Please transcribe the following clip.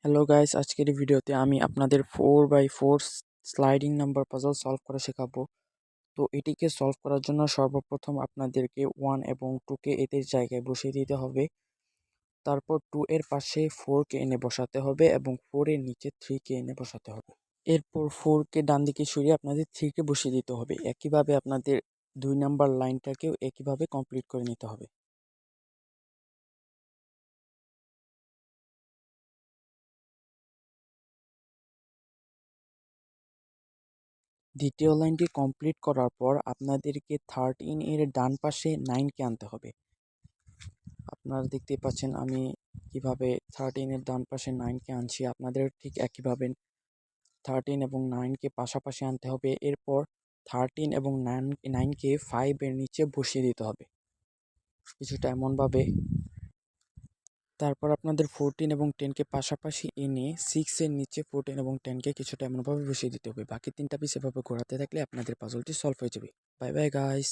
Hello guys, আজকের এই ভিডিওতে আমি আপনাদের 4x4 sliding number puzzle solve করা শেখাবো। তো এটিকে সলভ করার জন্য সর্বপ্রথম আপনাদেরকে 1 এবং 2কে এদের জায়গায় বসিয়ে দিতে হবে। তারপর 2 এর পাশে 4কে এনে বসাতে হবে এবং 4 এর নিচে 3কে এনে বসাতে হবে। এরপর 4কে ডান দিকে সরিয়ে আপনাদের 3কে বসিয়ে দিতে হবে। একইভাবে আপনাদের 2 নাম্বার লাইনটাকেও একইভাবে কমপ্লিট করে নিতে হবে। দ্বিতীয় লাইনটি কমপ্লিট করার পর আপনাদেরকে 13 এর ডান পাশে 9কে আনতে হবে। আপনারা দেখতে পাচ্ছেন আমি কিভাবে 13 এর ডান পাশে 9কে আনছি। আপনাদের ঠিক একইভাবে 13 এবং 9কে পাশাপাশি আনতে হবে। এরপর 13 এবং 9কে 5 এর নিচে বসিয়ে দিতে হবে কিছুটা এমনভাবে। তারপর আপনাদের 14 এবং 10কে পাশাপাশি এনে 6 এর নিচে 14 এবং 10কে কিছুটা এমনভাবে বসিয়ে দিতে হবে। বাকি তিনটা পিস এভাবে ঘোরাতে থাকলে আপনাদের পাজলটি সলভ হয়ে যাবে। Bye bye guys.